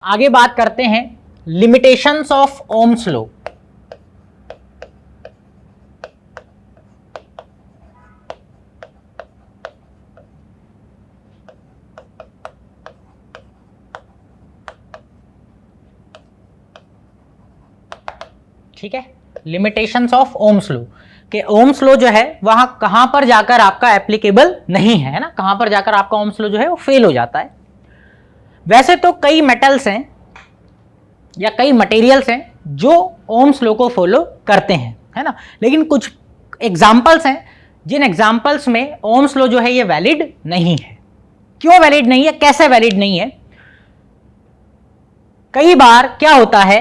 आगे बात करते हैं लिमिटेशंस ऑफ ओम्स लॉ। ठीक है, लिमिटेशंस ऑफ ओम्स लॉ कि ओम्स लॉ जो है वहां कहां पर जाकर आपका एप्लीकेबल नहीं है ना, कहां पर जाकर आपका ओम्स लॉ जो है वो फेल हो जाता है। वैसे तो कई मेटल्स हैं या कई मटेरियल्स हैं जो ओम्स लॉ को फॉलो करते हैं, है ना, लेकिन कुछ एग्जाम्पल्स हैं जिन एग्जाम्पल्स में ओम्स लॉ जो है ये वैलिड नहीं है। क्यों वैलिड नहीं है, कैसे वैलिड नहीं है? कई बार क्या होता है,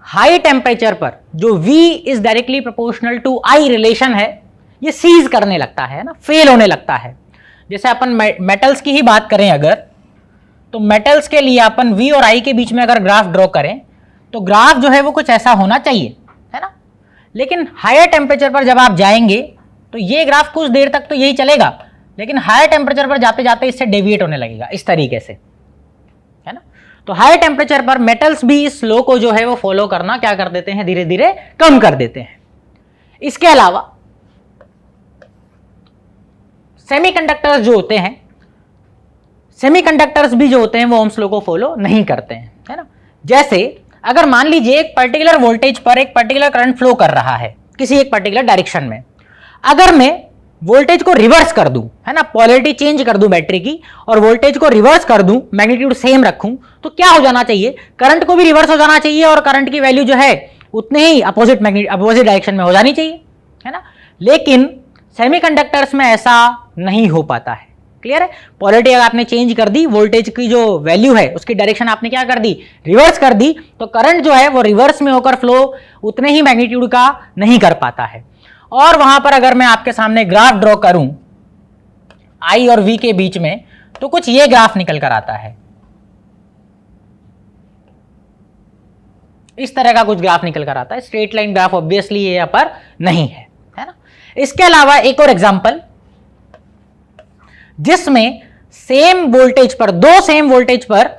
हाई टेम्परेचर पर जो V is directly proportional to I relation है ये सीज करने लगता है ना, फेल होने लगता है। जैसे अपन मेटल्स की ही बात करें अगर, तो मेटल्स के लिए अपन V और I के बीच में अगर ग्राफ ड्रॉ करें तो ग्राफ जो है वो कुछ ऐसा होना चाहिए, है ना, लेकिन हायर टेम्परेचर पर जब आप जाएंगे तो ये ग्राफ कुछ देर तक तो यही चलेगा, लेकिन हायर टेम्परेचर पर जाते जाते इससे डेविएट होने लगेगा इस तरीके से, है ना। तो हायर टेम्परेचर पर मेटल्स भी इस लॉ को जो है वो फॉलो करना क्या कर देते हैं, धीरे धीरे कम कर देते हैं। इसके अलावा सेमीकंडक्टर्स जो होते हैं, सेमीकंडक्टर्स भी जो होते हैं वो ओम्स लॉ को फॉलो नहीं करते हैं, है ना। जैसे अगर मान लीजिए एक पर्टिकुलर वोल्टेज पर एक पर्टिकुलर करंट फ्लो कर रहा है किसी एक पर्टिकुलर डायरेक्शन में, अगर मैं वोल्टेज को रिवर्स कर दूं, है ना, पोलैरिटी चेंज कर दूं बैटरी की और वोल्टेज को रिवर्स कर दूं, मैग्नीट्यूड सेम रखूं, तो क्या हो जाना चाहिए, करंट को भी रिवर्स हो जाना चाहिए और करंट की वैल्यू जो है उतने ही अपोजिट डायरेक्शन में हो जानी चाहिए, है ना। लेकिन सेमीकंडक्टर्स में ऐसा नहीं हो पाता है। क्लियर है, पोलैरिटी अगर आपने चेंज कर दी, वोल्टेज की जो वैल्यू है उसकी डायरेक्शन आपने क्या कर दी, रिवर्स कर दी, तो करंट जो है वो रिवर्स में होकर फ्लो उतने ही मैग्नीट्यूड का नहीं कर पाता है। और वहां पर अगर मैं आपके सामने ग्राफ ड्रॉ करूं I और V के बीच में, तो कुछ ये ग्राफ निकल कर आता है, इस तरह का कुछ ग्राफ निकल कर आता है। स्ट्रेट लाइन ग्राफ ऑब्वियसली ये यहां पर नहीं है ना। इसके अलावा एक और एग्जांपल जिसमें सेम वोल्टेज पर, दो सेम वोल्टेज पर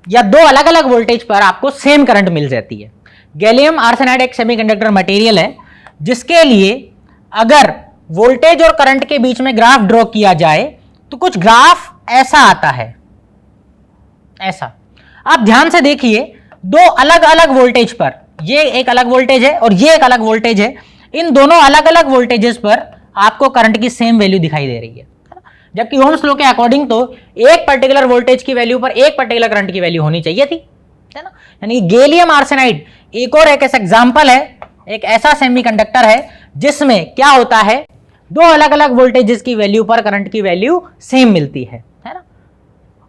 या दो अलग अलग वोल्टेज पर आपको सेम करंट मिल जाती है। गैलियम आर्सेनाइड एक सेमीकंडक्टर मटेरियल है जिसके लिए अगर वोल्टेज और करंट के बीच में ग्राफ ड्रॉ किया जाए तो कुछ ग्राफ ऐसा आता है, ऐसा। आप ध्यान से देखिए, दो अलग अलग वोल्टेज पर, ये एक अलग वोल्टेज है और ये एक अलग वोल्टेज है, इन दोनों अलग अलग वोल्टेजेस पर आपको करंट की सेम वैल्यू दिखाई दे रही है, जबकि ओम्स लॉ के अकॉर्डिंग तो एक पर्टिकुलर वोल्टेज की वैल्यू पर एक पर्टिकुलर करंट की वैल्यू होनी चाहिए थी, है ना। यानी गैलियम आर्सेनाइड एक और एक ऐसा एग्जांपल है, एक ऐसा सेमीकंडक्टर है जिसमें क्या होता है, दो अलग अलग वोल्टेजेस की वैल्यू पर करंट की वैल्यू सेम मिलती है ना।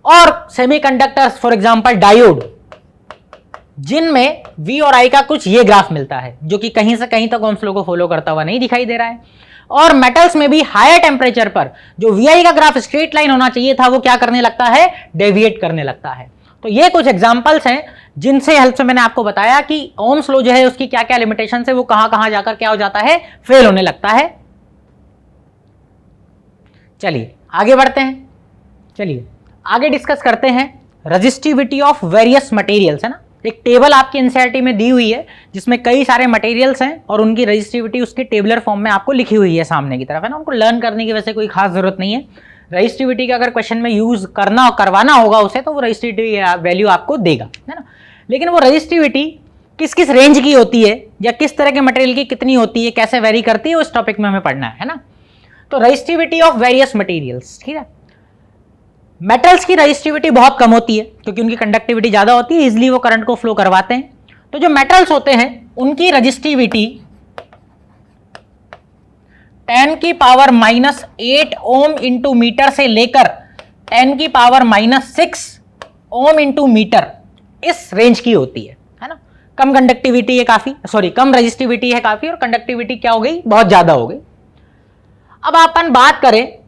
और सेमीकंडक्टर्स फॉर एग्जांपल डायोड, जिनमें V और I का कुछ ये ग्राफ मिलता है जो कि कहीं से कहीं तक ओम्स लॉ को फॉलो करता हुआ नहीं दिखाई दे रहा है। और मेटल्स में भी हायर टेम्परेचर पर जो VI का ग्राफ स्ट्रेट लाइन होना चाहिए था वो क्या करने लगता है, डेविएट करने लगता है। तो ये कुछ एग्जांपल्स हैं जिनसे हेल्प से मैंने आपको बताया कि ओम्स लॉ जो है उसकी क्या क्या लिमिटेशन है, वो कहां कहां जाकर क्या हो जाता है, फेल होने लगता है। चलिए आगे बढ़ते हैं, चलिए आगे डिस्कस करते हैं रेजिस्टिविटी ऑफ वेरियस मटेरियल्स, है ना। एक टेबल आपकी एनसीईआरटी में दी हुई है जिसमें कई सारे मटेरियल्स हैं और उनकी रेजिस्टिविटी उसके टेबुलर फॉर्म में आपको लिखी हुई है सामने की तरफ, है ना। उनको लर्न करने की वैसे कोई खास जरूरत नहीं है। रेजिस्टिविटी का अगर क्वेश्चन में यूज करवाना होगा उसे तो वो रेजिस्टिविटी वैल्यू आपको देगा, है ना। लेकिन वो रेजिस्टिविटी किस किस रेंज की होती है या किस तरह के मटेरियल की कितनी होती है, कैसे वेरी करती है, उस टॉपिक में हमें पढ़ना है ना। तो रेजिस्टिविटी ऑफ वेरियस मटेरियल्स, ठीक है। मेटल्स की रेजिस्टिविटी बहुत कम होती है क्योंकि उनकी कंडक्टिविटी ज्यादा होती है, इजिली वो करंट को फ्लो करवाते हैं। तो जो मेटल्स होते हैं उनकी रेजिस्टिविटी 10⁻⁻8 ओम इंटू मीटर से लेकर 10⁻⁻6 ओम इंटू मीटर, इस रेंज की होती है ना। कम कंडक्टिविटी है काफी, सॉरी कम रेजिस्टिविटी है काफी, और कंडक्टिविटी क्या हो गई, बहुत ज्यादा हो गई। अब अपन बात करें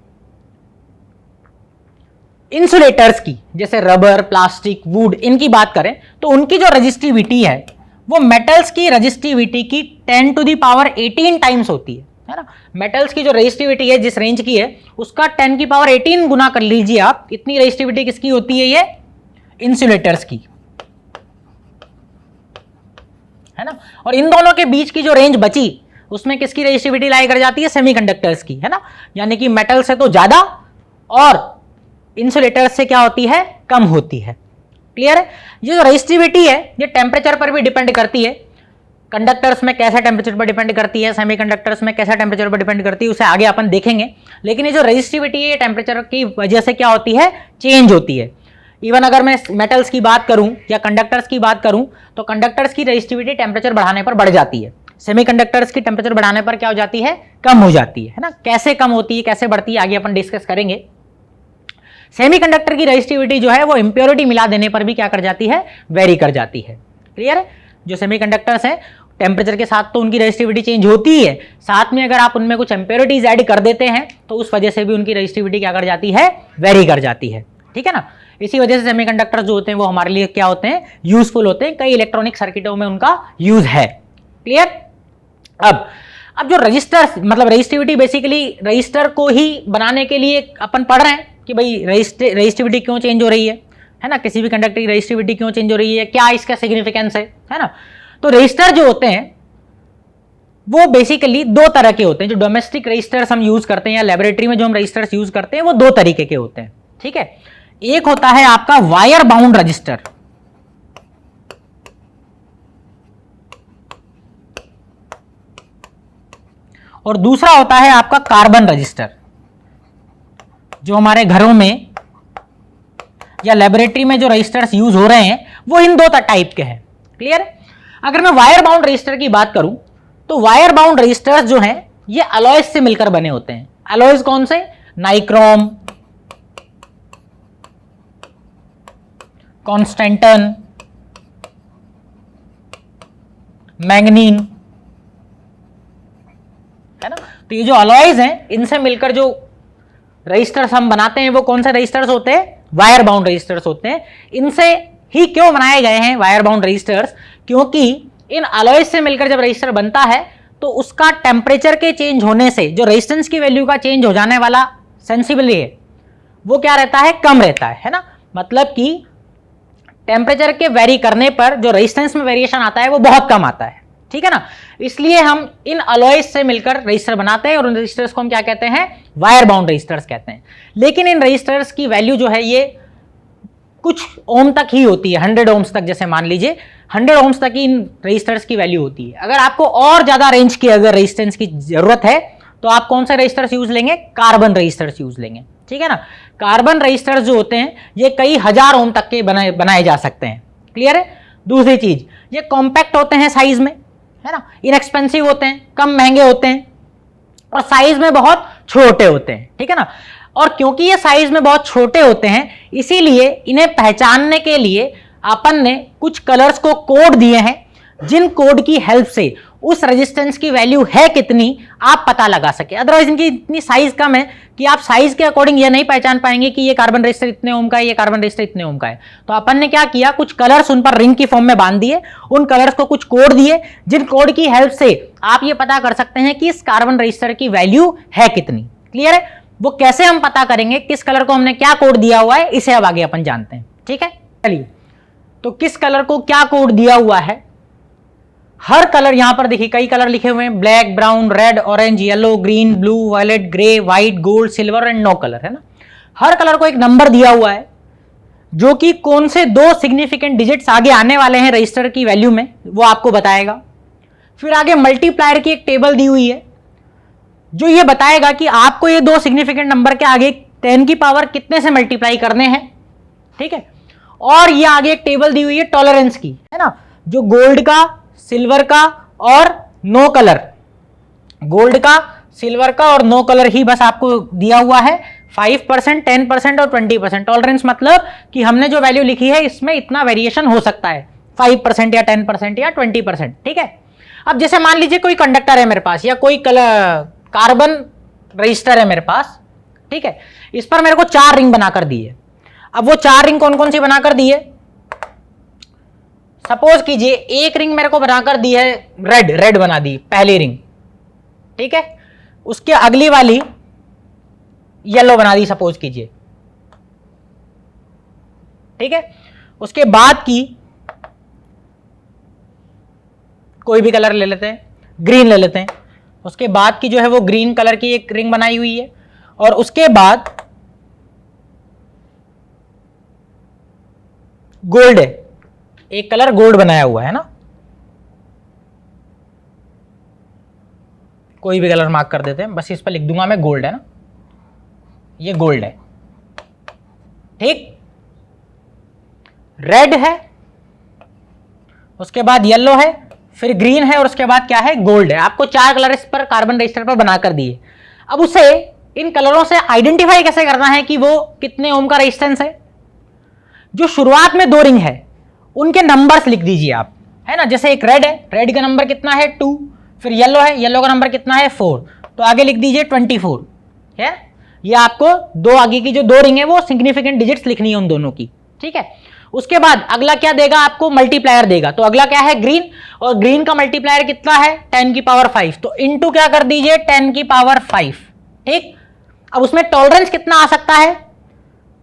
इंसुलेटर्स की, जैसे रबर, प्लास्टिक, वुड, इनकी बात करें तो उनकी जो रेजिस्टिविटी है वो मेटल्स की रेजिस्टिविटी की 10⁻18 टाइम्स होती है ना। मेटल्स की जो रेजिस्टिविटी है जिस रेंज की है उसका 10⁻18 गुना कर लीजिए आप, इतनी रेजिस्टिविटी किसकी होती है, ये इंसुलेटर्स की, है ना। और इन दोनों के बीच की जो रेंज बची उसमें किसकी रेजिस्टिविटी लाई कर जाती है, सेमीकंडक्टर्स की, है ना। यानी कि मेटल से तो ज्यादा और इंसुलेटर्स से क्या होती है, कम होती है। क्लियर है। ये जो रेजिस्टिविटी है ये टेम्परेचर पर भी डिपेंड करती है। कंडक्टर्स में कैसे टेम्परेचर पर डिपेंड करती है, सेमीकंडक्टर्स में कैसे टेम्परेचर पर डिपेंड करती है, उसे आगे अपन देखेंगे। लेकिन ये जो रेजिस्टिविटी है टेम्परेचर की वजह से क्या होती है, चेंज होती है। इवन अगर मैं मेटल्स की बात करूं या कंडक्टर्स की बात करूं तो कंडक्टर्स की रेजिस्टिविटी टेम्परेचर बढ़ाने पर बढ़ जाती है, सेमीकंडक्टर्स की टेम्परेचर बढ़ाने पर क्या हो जाती है, कम हो जाती है ना। कैसे कम होती है, कैसे बढ़ती है, आगे अपन डिस्कस करेंगे। सेमीकंडक्टर की रेजिस्टिविटी जो है वो इंप्योरिटी मिला देने पर भी क्या कर जाती है, वेरी कर जाती है। क्लियर है। जो सेमीकंडक्टर्स हैं टेम्परेचर के साथ तो उनकी रेजिस्टिविटी चेंज होती ही है, साथ में अगर आप उनमें कुछ इंप्योरिटीज ऐड कर देते हैं तो उस वजह से भी उनकी रेजिस्टिविटी क्या कर जाती है, वेरी कर जाती है। ठीक है ना। इसी वजह से सेमीकंडक्टर्स जो होते हैं वो हमारे लिए क्या होते हैं, यूजफुल होते हैं। कई इलेक्ट्रॉनिक सर्किटों में उनका यूज है। क्लियर। अब जो रजिस्टर मतलब रेजिस्टिविटी, बेसिकली रजिस्टर को ही बनाने के लिए अपन पढ़ रहे हैं कि भाई रेजिस्टिविटी क्यों चेंज हो रही है ना। किसी भी कंडक्टर की रेजिस्टिविटी क्यों चेंज हो रही है, क्या इसका सिग्निफिकेंस है ना। तो रजिस्टर जो होते हैं वो बेसिकली दो तरह के होते हैं। जो डोमेस्टिक रजिस्टर्स हम यूज करते हैं या लेबोरेटरी में जो हम रजिस्टर्स यूज करते हैं वो दो तरीके के होते हैं। ठीक है। एक होता है आपका वायर बाउंड रजिस्टर, और दूसरा होता है आपका कार्बन रजिस्टर, जो हमारे घरों में या लेबोरेटरी में जो रजिस्टर्स यूज हो रहे हैं वो इन दो टाइप के हैं। क्लियर है। अगर मैं वायर बाउंड रजिस्टर की बात करूं तो वायर बाउंड रजिस्टर्स जो हैं ये अलॉयज से मिलकर बने होते हैं। अलॉयज कौन से, नाइक्रोम, कॉन्स्टेंटन, मैग्नीन, है ना। तो ये जो अलॉयज हैं इनसे मिलकर जो रजिस्टर्स हम बनाते हैं वो कौन से रजिस्टर्स होते हैं, वायर बाउंड रजिस्टर्स होते हैं। इनसे ही क्यों बनाए गए हैं वायर बाउंड रजिस्टर्स, क्योंकि इन अलॉयज से मिलकर जब रजिस्टर बनता है तो उसका टेम्परेचर के चेंज होने से जो रेजिस्टेंस की वैल्यू का चेंज हो जाने वाला सेंसिबली है वो क्या रहता है, कम रहता है ना। मतलब कि टेम्परेचर के वेरी करने पर जो रेजिस्टेंस में वेरिएशन आता है वो बहुत कम आता है। ठीक है ना। इसलिए हम इन अलॉयज से मिलकर रजिस्टर बनाते हैं और उन रजिस्टर्स को हम क्या कहते हैं, वायर बाउंड रजिस्टर्स कहते हैं। लेकिन इन रजिस्टर्स की वैल्यू जो है ये कुछ ओम तक ही होती है, 100 ओम्स तक। जैसे मान लीजिए 100 ओम्स तक ही इन रजिस्टर्स की वैल्यू होती है। अगर आपको और ज्यादा रेंज की अगर रेजिस्टेंस की जरूरत है तो आप कौन से रजिस्टर्स यूज लेंगे, कार्बन रजिस्टर्स यूज लेंगे। ठीक है ना। कार्बन रजिस्टर्स जो होते हैं ये कई हजार ओम तक के बनाए जा सकते हैं। क्लियर है। दूसरी चीज, ये कॉम्पैक्ट होते हैं साइज में, है ना, इनएक्सपेंसिव होते हैं, कम महंगे होते हैं और साइज में बहुत छोटे होते हैं। ठीक है ना। और क्योंकि ये साइज में बहुत छोटे होते हैं इसीलिए इन्हें पहचानने के लिए अपन ने कुछ कलर्स को कोड दिए हैं, जिन कोड की हेल्प से उस रेजिस्टेंस की वैल्यू है कितनी आप पता लगा सके। अदरवाइज इनकी इतनी साइज कम है कि आप साइज के अकॉर्डिंग ये नहीं पहचान पाएंगे कि ये कार्बन रजिस्टर इतने ओम का है, ये कार्बन रजिस्टर इतने ओम का है। तो अपन ने क्या किया, कुछ कलर्स उन पर रिंग की फॉर्म में बांध दिए, उन कलर्स को कुछ कोड दिए, जिन कोड की हेल्प से आप ये पता कर सकते हैं कि इस कार्बन रजिस्टर की वैल्यू है कितनी। क्लियर है। वो कैसे हम पता करेंगे, किस कलर को हमने क्या कोड दिया हुआ है, इसे अब आगे अपन जानते हैं। ठीक है। चलिए, तो किस कलर को क्या कोड दिया हुआ है, हर कलर यहां पर देखिए कई कलर लिखे हुए हैं, black, brown, red, orange, yellow, green, blue, violet, grey, white, gold, silver and no colour, है ना। हर कलर को एक नंबर दिया हुआ है जो कि कौन से दो सिग्निफिकेंट डिजिट्स आगे आने वाले हैं रजिस्टर की वैल्यू में वो आपको बताएगा। फिर आगे मल्टीप्लायर की एक टेबल दी हुई है जो ये बताएगा कि आपको ये दो सिग्निफिकेंट नंबर के आगे 10 की पावर कितने से मल्टीप्लाई करने हैं। ठीक है। और ये आगे एक टेबल दी हुई है टॉलरेंस की, है ना, जो गोल्ड का, सिल्वर का और नो कलर, गोल्ड का, सिल्वर का और नो कलर ही बस आपको दिया हुआ है। 5%, 10% और 20%। टॉलरेंस मतलब कि हमने जो वैल्यू लिखी है इसमें इतना वेरिएशन हो सकता है, 5% या 10% या 20%। ठीक है। अब जैसे मान लीजिए कोई कंडक्टर है मेरे पास या कोई कार्बन रजिस्टर है मेरे पास। ठीक है। इस पर मेरे को 4 रिंग बनाकर दी है। अब वो 4 रिंग कौन कौन सी बनाकर दी है, सपोज कीजिए एक रिंग मेरे को बनाकर दी है रेड बना दी पहली रिंग। ठीक है। उसके अगली वाली येलो बना दी सपोज कीजिए। ठीक है। उसके बाद की कोई भी कलर ले लेते हैं, ग्रीन ले लेते हैं, उसके बाद की जो है वो ग्रीन कलर की एक रिंग बनाई हुई है, और उसके बाद गोल्ड है, एक कलर गोल्ड बनाया हुआ है ना, कोई भी कलर मार्क कर देते हैं, बस इस पर लिख दूंगा मैं गोल्ड है ना, ये गोल्ड है, ठीक। रेड है, उसके बाद येलो है, फिर ग्रीन है, और उसके बाद क्या है, गोल्ड है। आपको 4 कलर इस पर कार्बन रजिस्टर पर बनाकर दिए। अब उसे इन कलरों से आइडेंटिफाई कैसे करना है कि वो कितने ओम का रेजिस्टेंस है। जो शुरुआत में 2 रिंग है उनके नंबर्स लिख दीजिए आप, है ना। जैसे एक रेड है, रेड का नंबर कितना है 2, फिर येलो है, येलो का नंबर कितना है 4, तो आगे लिख दीजिए 24 है। ये आपको 2 आगे की जो 2 रिंग है वो सिग्निफिकेंट डिजिट्स लिखनी है उन दोनों की, ठीक है। उसके बाद अगला क्या देगा आपको, मल्टीप्लायर देगा। तो अगला क्या है, ग्रीन, और ग्रीन का मल्टीप्लायर कितना है 10 की पावर 5, तो इनटू क्या कर दीजिए 10 की पावर 5, ठीक। अब उसमें टॉलरेंस कितना आ सकता है,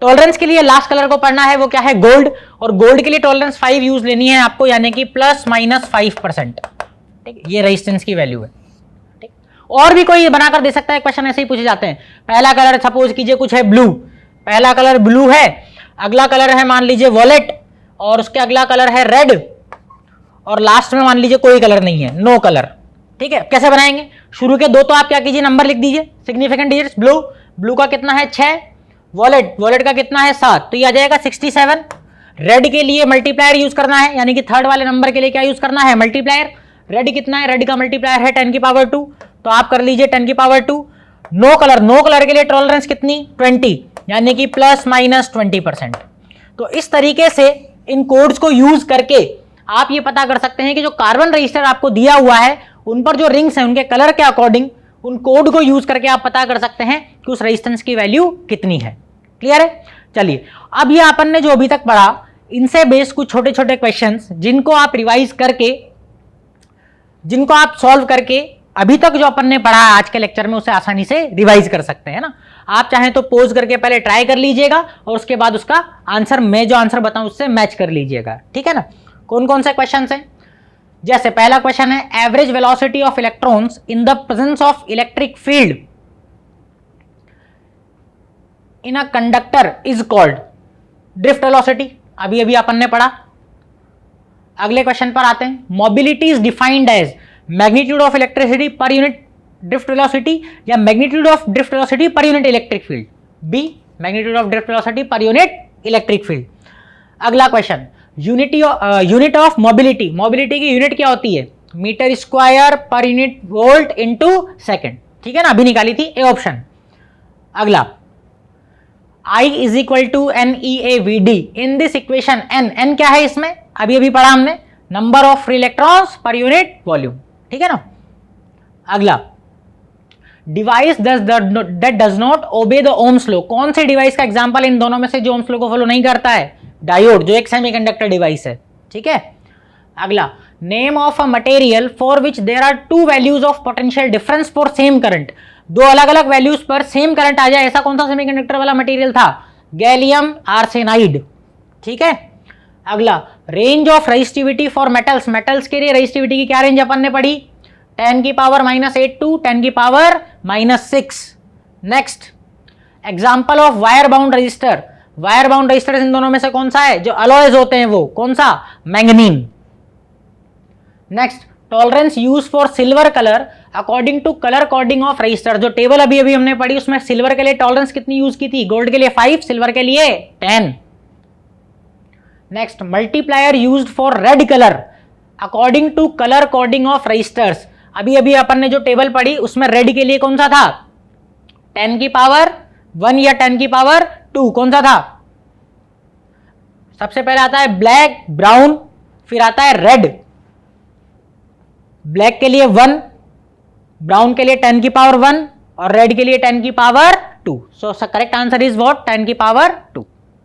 टॉलरेंस के लिए लास्ट कलर को पढ़ना है, वो क्या है गोल्ड, और गोल्ड के लिए टॉलरेंस 5 यूज लेनी है आपको, यानी कि ±5%, ठीक। ये रेजिस्टेंस की वैल्यू है, ठीक। और भी कोई बनाकर दे सकता है, क्वेश्चन ऐसे ही पूछे जाते हैं। पहला कलर सपोज कीजिए कुछ है ब्लू, पहला कलर ब्लू है, अगला कलर है मान लीजिए वॉलेट, और उसके अगला कलर है रेड, और लास्ट में मान लीजिए कोई कलर नहीं है, नो कलर, ठीक है। कैसे बनाएंगे, शुरू के 2 तो आप क्या कीजिए नंबर लिख दीजिए सिग्निफिकेंट डिजिट्स। ब्लू, ब्लू का कितना है 6, वॉलेट, वॉलेट का कितना है 7, तो ये आ जाएगा 67। रेड के लिए मल्टीप्लायर यूज करना है, यानी कि थर्ड वाले नंबर के लिए क्या यूज करना है, मल्टीप्लायर। रेड कितना है, रेड का मल्टीप्लायर है 10 की पावर 2, तो आप कर लीजिए 10 की power 2। No colour, no colour के लिए टॉलरेंस कितनी 20, यानी कि ±20%। तो इस तरीके से इन कोड्स को यूज करके आप ये पता कर सकते हैं कि जो कार्बन रजिस्टर आपको दिया हुआ है उन पर जो रिंग्स हैं उनके कलर के अकॉर्डिंग उन कोड को यूज करके आप पता कर सकते हैं कि उस रेजिस्टेंस की वैल्यू कितनी है। क्लियर है। चलिए अब ये अपन ने जो अभी तक पढ़ा इनसे बेस कुछ छोटे छोटे क्वेश्चंस जिनको आप रिवाइज करके, जिनको आप सॉल्व करके अभी तक जो अपन ने पढ़ा आज के लेक्चर में उसे आसानी से रिवाइज कर सकते हैं ना। आप चाहें तो पोज करके पहले ट्राई कर लीजिएगा और उसके बाद उसका आंसर, मैं जो आंसर बताऊं उससे मैच कर लीजिएगा, ठीक है ना। कौन कौन से क्वेश्चन हैं, जैसे पहला क्वेश्चन है average velocity of electrons in the presence of electric field in a conductor is called drift velocity, अभी अभी अपन ने पढ़ा। अगले क्वेश्चन पर आते हैं, mobility is defined as magnitude of electricity per unit drift velocity या magnitude of drift velocity per unit electric field, B magnitude of drift velocity per unit electric field. अगला question, unit of mobility, mobility की unit क्या होती है, metre square per unit volt into second, ठीक है ना, अभी निकाली थी ए ऑप्शन। अगला I is equal to NeAVD in this equation, n क्या है इसमें, अभी अभी पढ़ा हमने, number of free electrons per unit volume, ठीक है ना। अगला, device that does not obey the Ohm's law, कौन से डिवाइस का एग्जांपल इन दोनों में से जो ओम्स लॉ को फॉलो नहीं करता है, डायोड जो एक सेमीकंडक्टर डिवाइस है, ठीक है। अगला, name of a material for which there are 2 values of potential difference for same current, 2 अलग अलग वैल्यूज पर सेम करंट आ जाए ऐसा कौन सा सेमीकंडक्टर वाला मटेरियल था, गैलियम आर्सेनाइड, ठीक है। अगला, range of resistivity for metals, metals के लिए रेजिस्टिविटी की क्या रेंज अपन ने पढ़ी, 10 की पावर -8 टू 10 की power -6। Next, example of wire bound resistor, wire bound resistor इन दोनों में से कौन सा है, जो अलॉयज होते हैं वो कौन सा, manganin. Next, tolerance use for silver colour according to colour coding of resistor, जो टेबल अभी अभी हमने पढ़ी उसमें सिल्वर के लिए टॉलरेंस कितनी यूज की थी, गोल्ड के लिए 5, सिल्वर के लिए 10। Next, multiplier used for red colour according to colour coding of resistors, अभी अभी अपन ने जो टेबल पढ़ी उसमें रेड के लिए कौन सा था, 10 की पावर 1 या 10 की पावर 2, कौन सा था, सबसे पहले आता है ब्लैक, ब्राउन, फिर आता है रेड। ब्लैक के लिए 1, ब्राउन के लिए 10 की पावर 1 और रेड के लिए 10 की power 2। So correct answer is what, 10 की पावर 2।